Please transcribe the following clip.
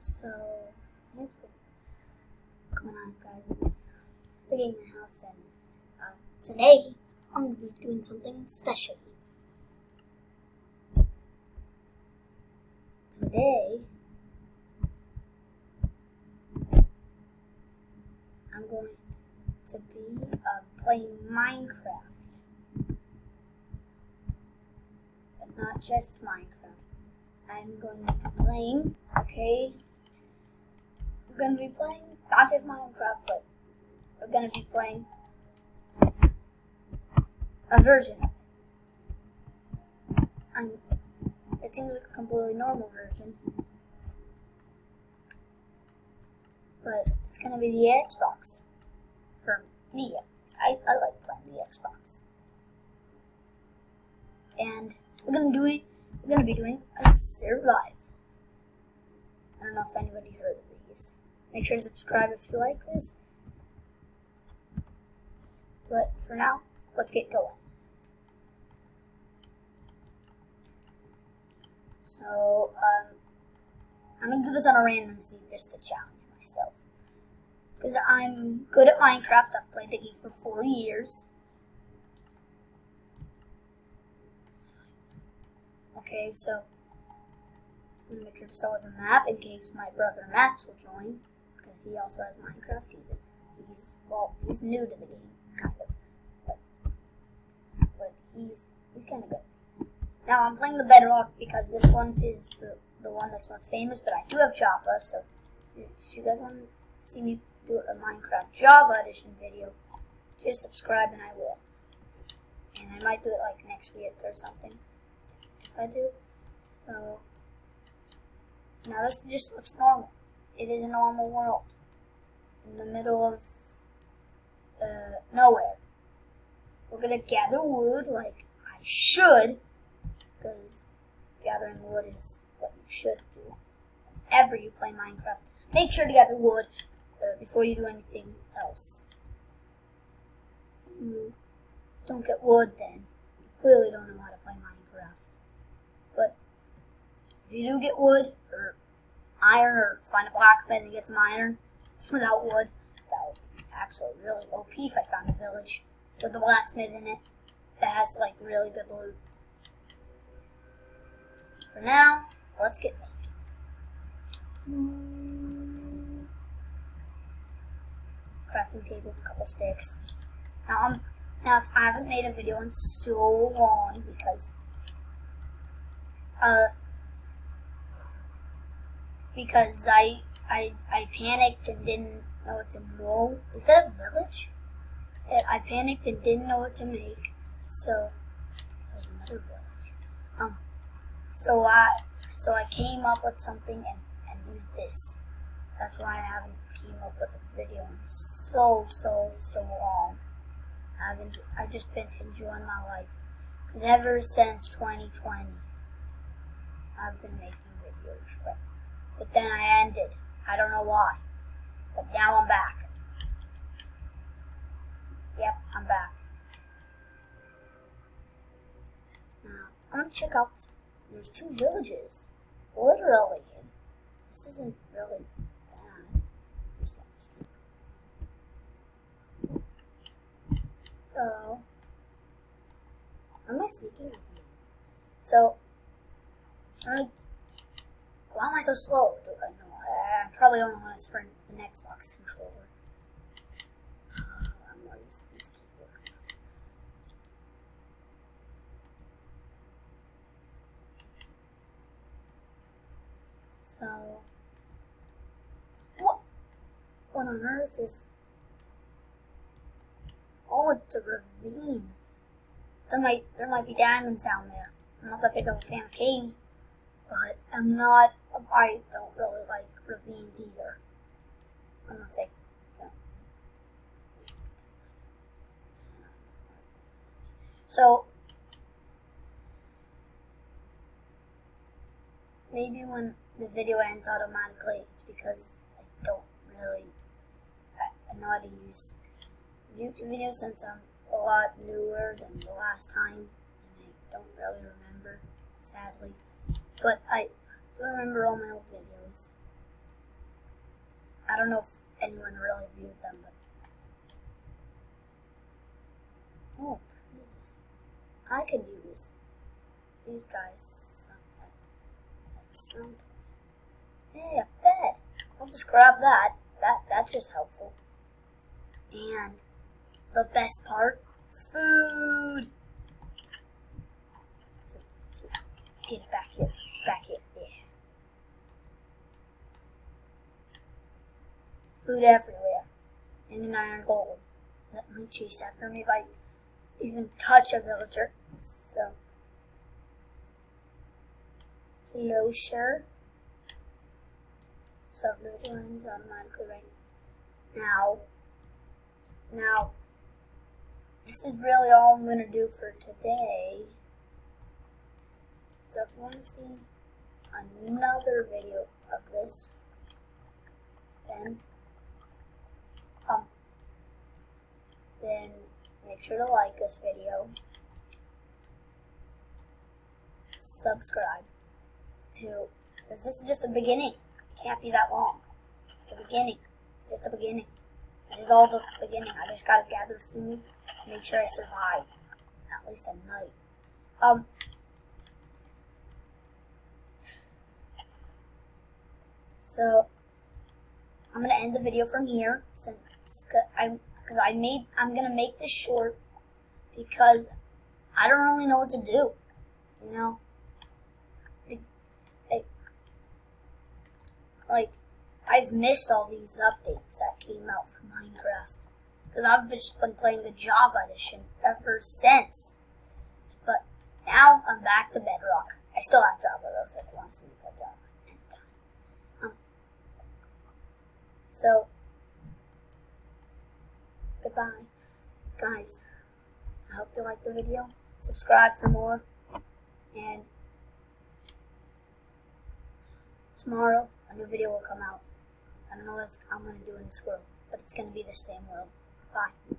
So, what's going on, guys? It's the Gamer House, and today I'm going to be doing something special. Today, I'm going to be playing Minecraft, but not just Minecraft. I'm going to be playing, I'm going to be playing not just Minecraft, but we're going to be playing a version of it. And it seems like a completely normal version, but it's going to be the Xbox for me. I like playing the Xbox. And we're going to be doing a survive. I don't know if anybody heard of these. Make sure to subscribe if you like this. But for now, let's get going. So, I'm going to do this on a random scene just to challenge myself. Because I'm good at Minecraft. I've played the game for 4 years. Okay, so I'm going to make sure to start with a map in case my brother Max will join. Because he also has Minecraft. He's new to the game, kind of. But he's kind of good. Now I'm playing the Bedrock because this one is the one that's most famous, but I do have Java, so if you guys want to see me do a Minecraft Java edition video, just subscribe and I will. And I might do it like next week or something, if I do. So, now this just looks normal. It is a normal world. In the middle of nowhere. We're gonna gather wood like I should, because gathering wood is what you should do whenever you play Minecraft. Make sure to gather wood before you do anything else. You don't get wood, then you clearly don't know how to play Minecraft. But if you do get wood or iron, or find a blacksmith and get some iron without wood, that would be actually really OP if I found a village with a blacksmith in it that has like really good loot. For now, let's get making. Crafting table, a couple sticks. Now I haven't made a video in so long because I panicked and didn't know what to know. Is that a village? I panicked and didn't know what to make, so there's another village. So I came up with something and used this. That's why I haven't came up with a video in so long. I've just been enjoying my life, because ever since 2020, I've been making videos, but then I ended. I don't know why, but now I'm back. Yep, I'm back. Now, I'm gonna check out this. There's 2 villages. Literally. This isn't really bad. So, why am I sneaking? So, why am I so slow? I probably don't want to sprint an Xbox controller. I'm more used to these keyboard controllers. So, what on earth is? Oh, it's a ravine. There might be diamonds down there. I'm not that big of a fan of caves, but I don't really like ravines either. I'm not saying. No. So, maybe when the video ends automatically, it's because I don't really know how to use YouTube videos, since I'm a lot newer than the last time, and I don't really remember, sadly. But I do remember all my old videos. I don't know if anyone really viewed them, but oh, please. I could use these guys at some point. Hey, a bed. I'll just grab that. That's just helpful. And the best part, food. Get it back here. Back here. Yeah. Food everywhere. And an iron golem that might chase after me if I even touch a villager. So, hello, sir. So the one's automatically right now. Now, this is really all I'm going to do for today. So if you want to see another video of this, then make sure to like this video, subscribe to, because this is just the beginning. It can't be that long. The beginning. It's just the beginning. This is all the beginning. I just gotta gather food, make sure I survive, at least at night. So I'm gonna end the video from here since I'm gonna make this short because I don't really know what to do. You know, I've missed all these updates that came out for Minecraft because I've just been playing the Java edition ever since. But now I'm back to Bedrock. I still have Java though, so if you want to see me play Java anytime. So goodbye, guys. I hope you liked the video. Subscribe for more, and tomorrow a new video will come out. I don't know what I'm going to do in this world, but it's going to be the same world. Bye.